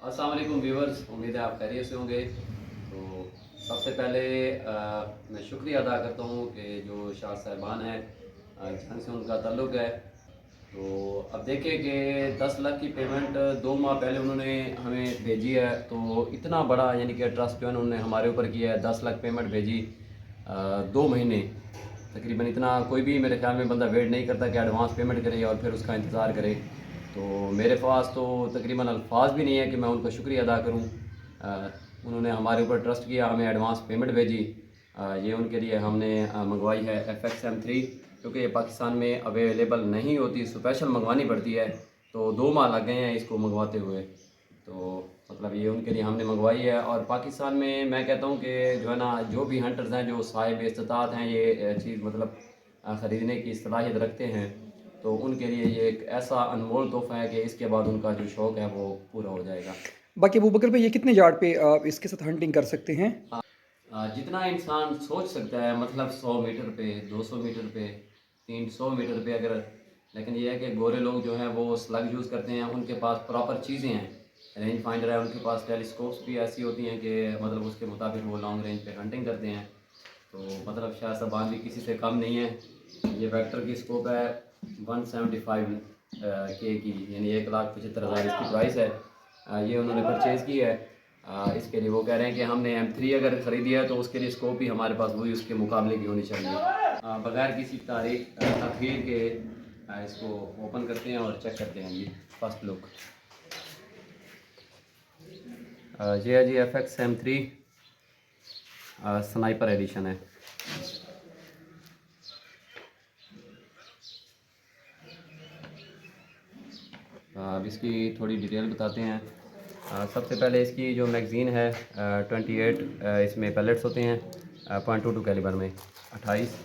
अस्सलाम वालेकुम व्यूवर्स, उम्मीद है आप खैरियत से होंगे। तो सबसे पहले मैं शुक्रिया अदा करता हूँ कि जो शाह साहिबान हैं जहाँ से उनका ताल्लुक़ है। तो अब देखिए कि 10 लाख की पेमेंट 2 माह पहले उन्होंने हमें भेजी है। तो इतना बड़ा यानी कि ट्रस्ट जो है उन्होंने हमारे ऊपर किया है, 10 लाख पेमेंट भेजी 2 महीने तकरीबन। इतना कोई भी मेरे ख्याल में बंदा वेट नहीं करता कि एडवांस पेमेंट करे और फिर उसका इंतज़ार करे। तो मेरे पास तो तकरीबन अल्फाज भी नहीं है कि मैं उनका शुक्रिया अदा करूं। उन्होंने हमारे ऊपर ट्रस्ट किया, हमें एडवांस पेमेंट भेजी। ये उनके लिए हमने मंगवाई है FX-M3, क्योंकि ये पाकिस्तान में अवेलेबल नहीं होती, स्पेशल मंगवानी पड़ती है। तो 2 माह लग गए हैं इसको मंगवाते हुए। तो मतलब ये उनके लिए हमने मंगवाई है। और पाकिस्तान में मैं कहता हूँ कि जो है ना, जो भी हंटर्स हैं, जो साहिब इस्तात हैं, ये चीज़ मतलब ख़रीदने की सलाहियत रखते हैं, तो उनके लिए ये एक ऐसा अनमोल तोहफ़ा है कि इसके बाद उनका जो शौक़ है वो पूरा हो जाएगा। बाकी अबू बकर भाई ये कितने यार्ड पे इसके साथ हंटिंग कर सकते हैं? जितना इंसान सोच सकता है, मतलब 100 मीटर पे, 200 मीटर पे, 300 मीटर पे अगर। लेकिन ये है कि गोरे लोग जो हैं वो स्लग यूज़ करते हैं, उनके पास प्रॉपर चीज़ें हैं, रेंज फाइंडर है, उनके पास टेलीस्कोप्स भी ऐसी होती हैं कि मतलब उसके मुताबिक वो लॉन्ग रेंज पे हंटिंग करते हैं। तो मतलब शाह साहबान भी किसी से कम नहीं है। ये वेक्टर की स्कोप है 175 के की, यानी 1,75,000 इसकी प्राइस है। ये उन्होंने परचेज़ की है। इसके लिए वो कह रहे हैं कि हमने M3 अगर ख़रीदी है तो उसके लिए स्कोप भी हमारे पास वही उसके मुकाबले की होनी चाहिए। बगैर किसी तखीर के इसको ओपन करते हैं और चेक करते हैं। ये फर्स्ट लुक ये है जी FX-M3 स्नाइपर एडिशन है। अब इसकी थोड़ी डिटेल बताते हैं। सबसे पहले इसकी जो मैगज़ीन है 28 इसमें पैलेट्स होते हैं, .22 कैलिबर में 28।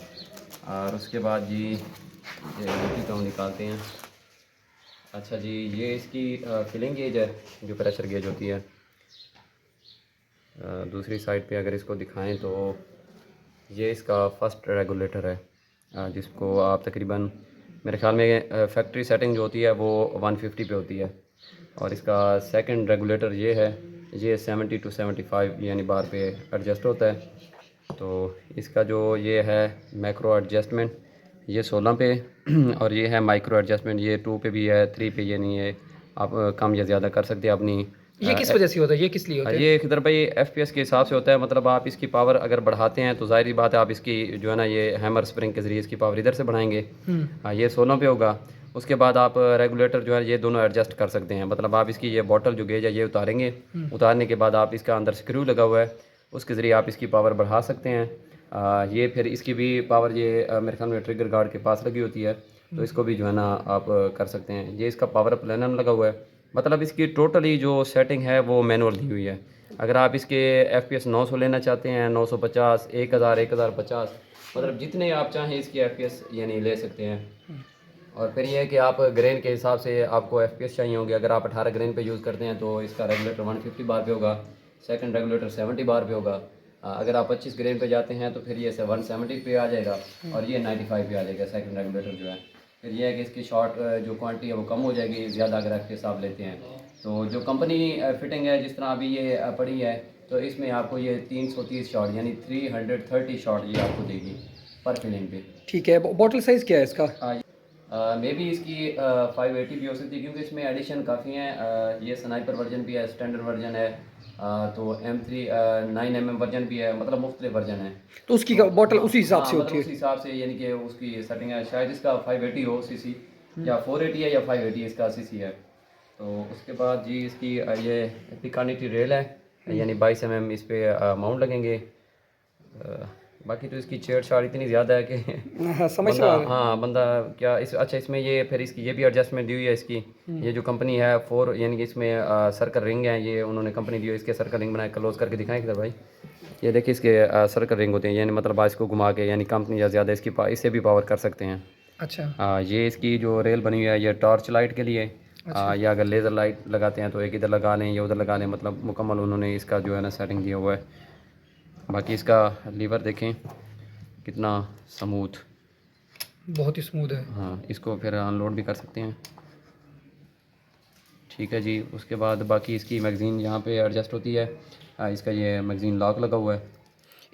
और उसके बाद जी ये ड्यूटी का हम निकालते हैं। अच्छा जी, ये इसकी फिलिंग गेज है, जो प्रेशर गेज होती है। दूसरी साइड पे अगर इसको दिखाएं तो ये इसका फर्स्ट रेगुलेटर है, जिसको आप तकरीबन मेरे ख़्याल में फैक्ट्री सेटिंग जो होती है वो 150 पे होती है। और इसका सेकंड रेगुलेटर ये है, ये 70 to 75 यानी बार पे एडजस्ट होता है। तो इसका जो ये है मैक्रो एडजस्टमेंट, ये 16 पे और ये है माइक्रो एडजस्टमेंट, ये 2 पे भी है, 3 पे। ये नहीं है, आप कम या ज़्यादा कर सकते हैं अपनी। ये किस वजह से होता है? ये किस लिए होता है? ये खिदर भाई FPS के हिसाब से होता है। मतलब आप इसकी पावर अगर बढ़ाते हैं तो ज़ाहिर बात है आप इसकी जो है ना, ये हैमर स्प्रिंग के ज़रिए इसकी पावर इधर से बढ़ाएंगे। ये 16 पे होगा। उसके बाद आप रेगुलेटर जो है ये दोनों एडजस्ट कर सकते हैं। मतलब आप इसकी ये बॉटल जो गेज है ये उतारेंगे, उतारने के बाद आप इसका अंदर स्क्रू लगा हुआ है, उसके ज़रिए आप इसकी पावर बढ़ा सकते हैं। ये फिर इसकी भी पावर ये मेरे ख्याल में ट्रिगर गार्ड के पास लगी होती है, तो इसको भी जो है ना आप कर सकते हैं। ये इसका पावर प्लानर लगा हुआ है। मतलब इसकी टोटली जो सेटिंग है वो मैनुअल दी हुई है। अगर आप इसके FPS 900 लेना चाहते हैं, 950, 1000, 1050, मतलब जितने आप चाहें इसकी FPS यानी ले सकते हैं। और फिर ये है कि आप ग्रेन के हिसाब से आपको FPS चाहिए होंगे। अगर आप 18 ग्रेन पे यूज़ करते हैं तो इसका रेगुलेटर 150 बार पे होगा, सेकंड रेगुलेटर 70 बार पे होगा। अगर आप 25 ग्रेन पे जाते हैं तो फिर ये 170 पे आ जाएगा, और ये 95 पे आ जाएगा सेकंड रेगुलेटर जो है। फिर ये है कि इसकी शॉर्ट जो क्वांटिटी है वो कम हो जाएगी ज़्यादा अगर FPS आप लेते हैं। तो जो कंपनी फिटिंग है, जिस तरह अभी ये पड़ी है, तो इसमें आपको ये 330 शॉट यानी 330 शॉट ये आपको देगी पर फिलिंग पे। ठीक है। बॉटल साइज़ क्या है इसका? मे बी इसकी 580 भी हो सकती है, क्योंकि इसमें एडिशन काफ़ी हैं। ये स्नाइपर वर्जन भी है, स्टैंडर्ड वर्जन है, तो M3 9mm वर्जन भी है, मतलब मुख्तलिफ वर्जन है। तो उसकी तो बॉटल हाँ उसी हिसाब हाँ, से मतलब होती उस है? हिसाब से यानी कि उसकी सेटिंग है। शायद इसका 580 हो CC, या 480 है या 580 इसका CC है। तो उसके बाद जी इसकी ये पिकानिटी रेल है, यानी 22 mm इस पर माउंट लगेंगे। बाकी तो इसकी छेड़छाड़ इतनी ज़्यादा है कि हाँ, समझ बंदा, रहा है। हाँ बंदा क्या इस अच्छा इसमें ये फिर इसकी ये भी एडजस्टमेंट दी हुई है इसकी। ये जो कंपनी है 4 यानी कि इसमें सर्कल रिंग है, ये उन्होंने कंपनी दी है, इसके सर्कल रिंग बनाए। क्लोज करके दिखाएं किधर भाई, ये देखिए इसके सर्कल रिंग होते हैं, यानी मतलब इसको घुमा के, यानी कंपनी या ज़्यादा इसकी इससे भी पावर कर सकते हैं। अच्छा। ये इसकी जो रेल बनी हुई है ये टॉर्च लाइट के लिए। अच्छा। या अगर लेज़र लाइट लगाते हैं तो एक इधर लगा लें या उधर लगा लें, मतलब मुकम्मल उन्होंने इसका जो है ना सेटिंग दिया हुआ है। बाकी इसका लीवर देखें कितना स्मूथ। बहुत ही स्मूथ है। हाँ, इसको फिर अनलोड भी कर सकते हैं। ठीक है जी। उसके बाद बाकी इसकी मैगज़ीन यहाँ पे एडजस्ट होती है। इसका ये मैगज़ीन लॉक लगा हुआ है।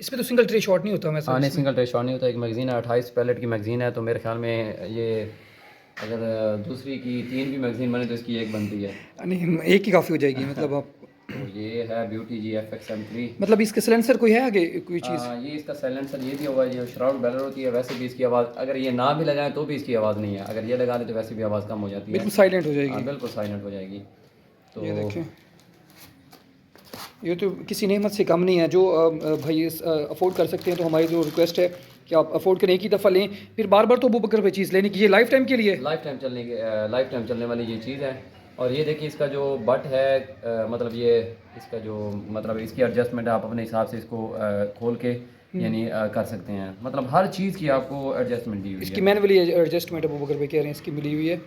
इसमें तो सिंगल ट्रे शॉट नहीं होता वैसे? हाँ नहीं, सिंगल ट्रे शॉट नहीं होता। एक मैगज़ीन है, 28 पैलेट की मैगज़ीन है। तो मेरे ख्याल में ये अगर दूसरी की 3 भी मैगज़ीन बने तो इसकी एक बनती है। नहीं, एक ही काफ़ी हो जाएगी मतलब आप। तो ये है ब्यूटी जी FXM3। मतलब इसके सिलेंसर कोई है आगे कोई चीज़? ये इसका साइलेंसर ये भी हुआ है, ये श्राउड बैलर होती है। वैसे भी इसकी आवाज़ अगर ये ना भी लगाएं तो भी इसकी आवाज़ नहीं है। अगर ये लगा दें तो वैसे भी आवाज़ कम हो जाती है, बिल्कुल साइलेंट हो हाँ जाएगी। बिल्कुल साइलेंट हो जाएगी। तो ये देखें, ये तो किसी नेमत से कम नहीं है। जो भाई अफोर्ड कर सकते हैं तो हमारी जो रिक्वेस्ट है कि आप अफोर्ड करें, एक ही दफ़ा लें, फिर बार बार तो अबू बकर पे चीज़ लेने की। ये लाइफ टाइम के लिए, लाइफ टाइम चलने वाली ये चीज़ है। और ये देखिए इसका जो बट है, मतलब ये इसका जो मतलब इसकी एडजस्टमेंट है, आप अपने हिसाब से इसको खोल के यानी कर सकते हैं। मतलब हर चीज़ की आपको एडजस्टमेंट दी हुई इसकी है। मैनुअली एडजस्टमेंट अबू बकर पे कह रहे हैं इसकी मिली हुई है।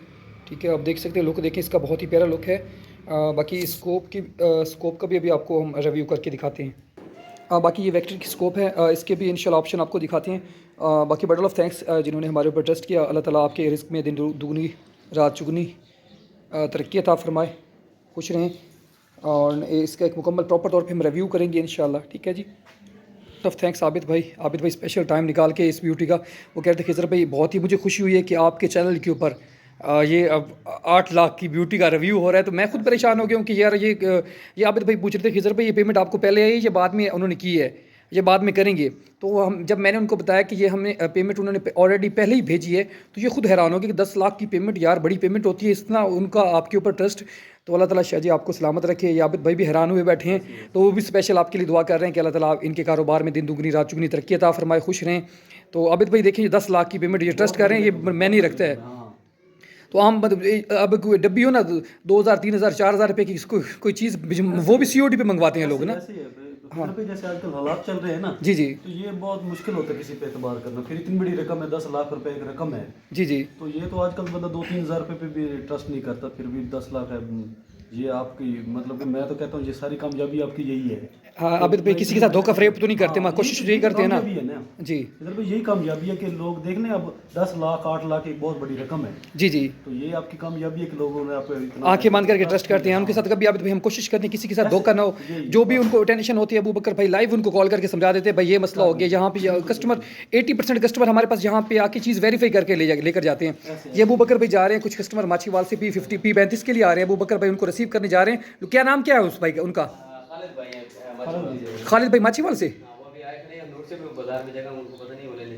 ठीक है, आप देख सकते हैं, लुक देखें इसका, बहुत ही प्यारा लुक है। बाकी स्कोप का भी अभी आपको हम रिव्यू करके दिखाते हैं। बाकी ये वेक्टर की स्कोप है, इसके भी इंशाल्लाह ऑप्शन आपको दिखाते हैं। बाकी बडल ऑफ थैंक्स जिन्होंने हमारे ऊपर ट्रस्ट किया। अल्लाह ताला आपके रिस्क में दिन दुगनी रात चुगनी तरक्की अता फरमाए, खुश रहें। और इसका एक मुकम्मल प्रॉपर तौर पे हम रिव्यू करेंगे इंशाल्लाह। ठीक है जी। ऑफ थैंक्स आबिद भाई स्पेशल टाइम निकाल के इस ब्यूटी का। वो कहते थे खिजर भाई बहुत ही मुझे खुशी हुई है कि आपके चैनल के ऊपर ये अब 8 लाख की ब्यूटी का रिव्यू हो रहा है। तो मैं खुद परेशान हो गया हूँ कि यार ये आबिद भाई पूछ रहे थे खिजर भाई ये पेमेंट आपको पहले आई या बाद में उन्होंने की है, ये बाद में करेंगे। तो हम जब मैंने उनको बताया कि ये हमने पेमेंट उन्होंने ऑलरेडी पहले ही भेजी है, तो ये खुद हैरान हो गए कि 10 लाख की पेमेंट, यार बड़ी पेमेंट होती है, इतना उनका आपके ऊपर ट्रस्ट। तो अल्लाह ताला शाह जी आपको सलामत रखे। ये आबिद भाई भी हैरान हुए बैठे हैं, तो वो भी स्पेशल आपके लिए दुआ कर रहे हैं कि अल्लाह ताला इनके कारोबार में दिन दुगनी रात चुगनी तरक्की अता फरमाए, खुश रहें। तो आबिद भाई देखिए 10 लाख की पेमेंट ये ट्रस्ट कर रहे हैं, ये मैं नहीं रखता है। तो हम मतलब अब कोई डब्बी हो ना 2000 3000 4000 रुपये की कोई चीज़ वो भी COD पे मंगवाते हैं लोग ना। हाँ, पे जैसे आजकल हालात चल रहे हैं ना जी जी तो ये बहुत मुश्किल होता है किसी पे एतबार करना। फिर इतनी बड़ी रकम है, 10 लाख रुपए एक रकम है। जी जी। तो ये तो आजकल बंदा 2-3 हज़ार रुपये पे भी ट्रस्ट नहीं करता, फिर भी 10 लाख है। ये आपकी मतलब कि मैं तो कहता हूँ ये सारी कामयाबी आपकी यही है। हाँ आबिद भाई किसी के साथ धोखा फरेब तो नहीं करते, मैं कोशिश यही करते हैं ना। जी इधर भी यही कामयाबी है कि लोग देख लें, अब 10 लाख 8 लाख एक बहुत बड़ी रकम है। जी जी। तो ये आपकी कामयाबी है कि लोगों ने आप इतना आंखें बंद करके ट्रस्ट करते हैं उनके साथ। कभी आबिद भाई हम कोशिश करते हैं किसी के साथ धोखा ना हो। जो भी उनको टेंशन होती है अबू बकर भाई लाइव उनको कॉल करके समझा देते हैं, भाई ये मसला हो गया। यहाँ पे कस्टमर 80% कस्टमर हमारे पास यहाँ पे आके चीज़ वेरीफाई करके लेकर जाते हैं। ये अबू बकर भाई जा रहे हैं, कुछ कस्टमर माछीवाल से P50 P35 के लिए आ रहे हैं, अबू बकर भाई उनको रिसीव करने जा रहे हैं। क्या नाम क्या है उस भाई का? उनका खालिद भाई माछीवाल से।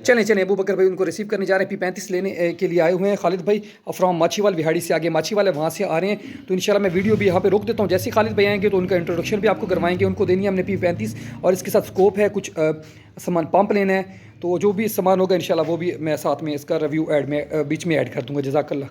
चलें अबू बकर भाई उनको रिसीव करने जा रहे हैं, P35 लेने के लिए आए हुए हैं खालिद भाई फ्रॉम माछीवाल। विहाड़ी से आगे माछीवाल है, वहाँ से आ रहे हैं। तो इंशाल्लाह मैं वीडियो भी यहाँ पे रोक देता हूँ। जैसे ही खालिद भाई आएंगे तो उनका इंट्रोडक्शन भी आपको करवाएंगे। उनको देनी है हमने P35 और इसके साथ स्कोप है, कुछ सामान पंप लेना है। तो जो भी सामान होगा इंशाल्लाह वो भी मैं साथ में इसका रिव्यू बीच में ऐड कर दूँगा। जज़ाकल्लाह।